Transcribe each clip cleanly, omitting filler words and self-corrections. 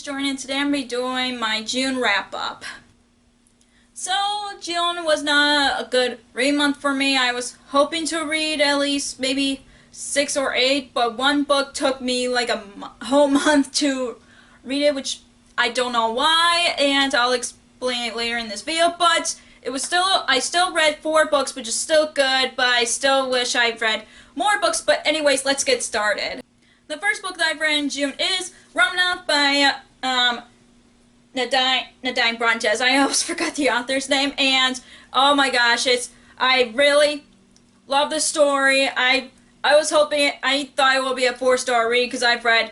Jordan, and today I'm going to be doing my June wrap-up. So, June was not a good read month for me. I was hoping to read at least maybe 6 or 8, but one book took me like a whole month to read it, which I don't know why, and I'll explain it later in this video, but I still read 4 books, which is still good, but I still wish I'd read more books. But anyways, let's get started. The first book that I've read in June is Ramnath by Nadine Branches. I almost forgot the author's name, and oh my gosh, I really love the story. I thought it would be a 4-star read because I've read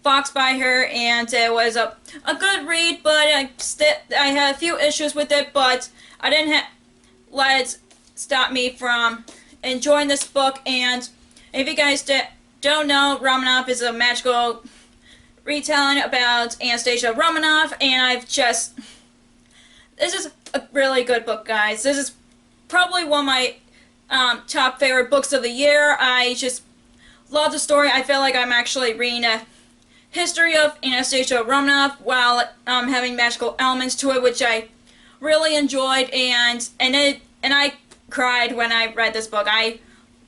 Fox by her, and it was a good read, but I had a few issues with it, but I didn't let it stop me from enjoying this book. And if you guys don't know, Ramnath is a magical retelling about Anastasia Romanoff, and this is a really good book, guys. This is probably one of my top favorite books of the year. I just love the story. I feel like I'm actually reading a history of Anastasia Romanoff while having magical elements to it, which I really enjoyed, and I cried when I read this book. I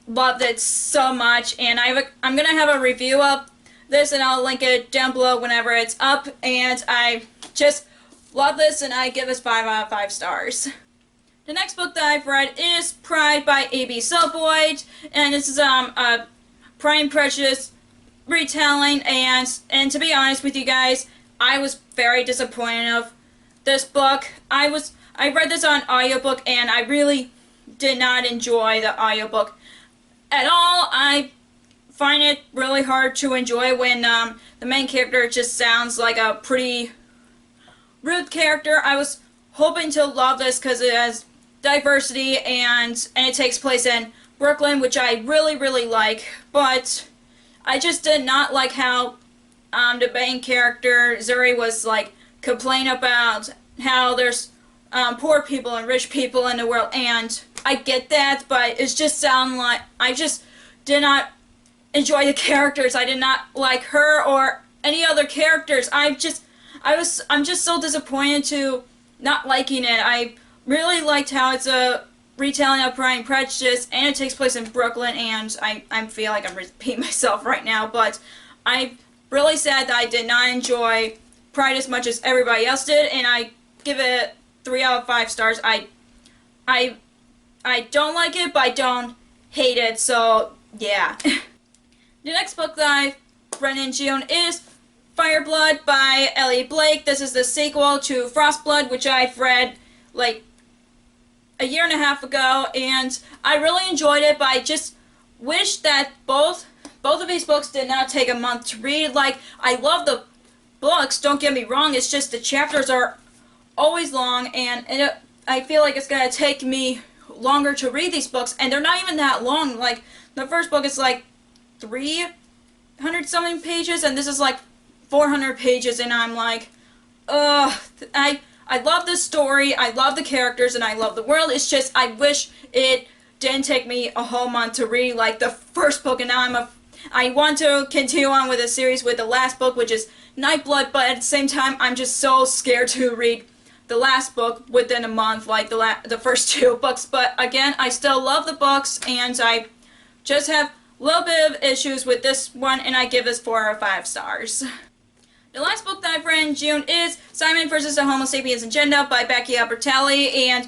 loved it so much, and I'm gonna have a review of this, and I'll link it down below whenever it's up. And I just love this, and I give this 5 out of 5 stars. The next book that I've read is Pride by A.B. Silboyd, and this is a Pride and Prejudice retelling, and to be honest with you guys, I was very disappointed of this book. I read this on audiobook, and I really did not enjoy the audiobook at all. I find it really hard to enjoy when the main character just sounds like a pretty rude character. I was hoping to love this because it has diversity, and it takes place in Brooklyn, which I really like, but I just did not like how the main character, Zuri, was like complaining about how there's poor people and rich people in the world, and I get that, but it just sounded like I just did not enjoy the characters. I did not like her or any other characters. I'm just so disappointed to not liking it. I really liked how it's a retelling of Pride and Prejudice, and it takes place in Brooklyn, and I feel like I'm repeating myself right now, but I'm really sad that I did not enjoy Pride as much as everybody else did, and I give it 3 out of 5 stars. I don't like it, but I don't hate it, so yeah. The next book that I read in June is Fireblood by Ellie Blake. This is the sequel to Frostblood, which I've read like a year and a half ago, and I really enjoyed it, but I just wish that both of these books did not take a month to read. Like, I love the books, don't get me wrong, it's just the chapters are always long, and I feel like it's gonna take me longer to read these books, and they're not even that long. Like, the first book is like 300 something pages, and this is like 400 pages, and I'm like, ugh. I love this story, I love the characters, and I love the world. It's just, I wish it didn't take me a whole month to read like the first book, and now I want to continue on with the series with the last book, which is Nightblood, but at the same time, I'm just so scared to read the last book within a month, like the first 2 books. But again, I still love the books, and I just have a little bit of issues with this one, and I give this 4 out of 5 stars. The last book that I've read in June is Simon vs. the Homo Sapiens Agenda by Becky Albertalli, and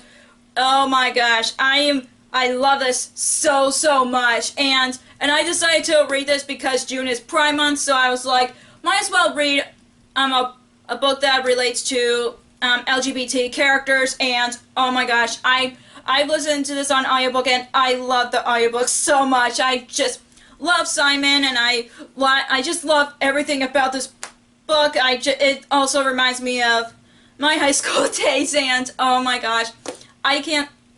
oh my gosh, I love this so much, and I decided to read this because June is Pride Month, so I was like, might as well read a book that relates to LGBT characters, and oh my gosh, I've listened to this on audiobook, and I love the audiobook so much. I just love Simon, and I just love everything about this book. It also reminds me of my high school days, and oh my gosh, I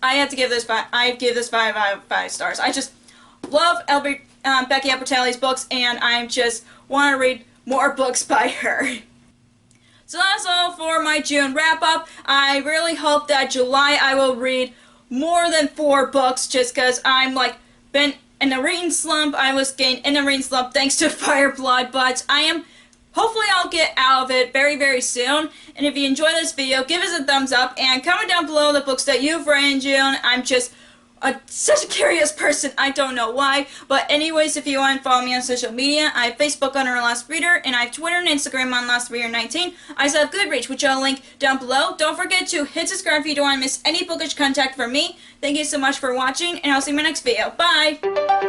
have to give this 5 out of 5 stars. I just love Becky Albertalli's books, and I just want to read more books by her. So that's all for my June wrap-up. I really hope that July I will read more than 4 books, just because I'm like been in a reading slump. I was getting in a reading slump thanks to Fireblood, but I am hopefully I'll get out of it very, very soon. And if you enjoy this video, give us a thumbs up and comment down below the books that you've read in June. I'm just such a curious person. I don't know why. But anyways, if you want to follow me on social media, I have Facebook under Last Reader, and I have Twitter and Instagram on Last Reader 19. I also have Goodreads, which I'll link down below. Don't forget to hit subscribe if you don't want to miss any bookish content from me. Thank you so much for watching, and I'll see you in my next video. Bye!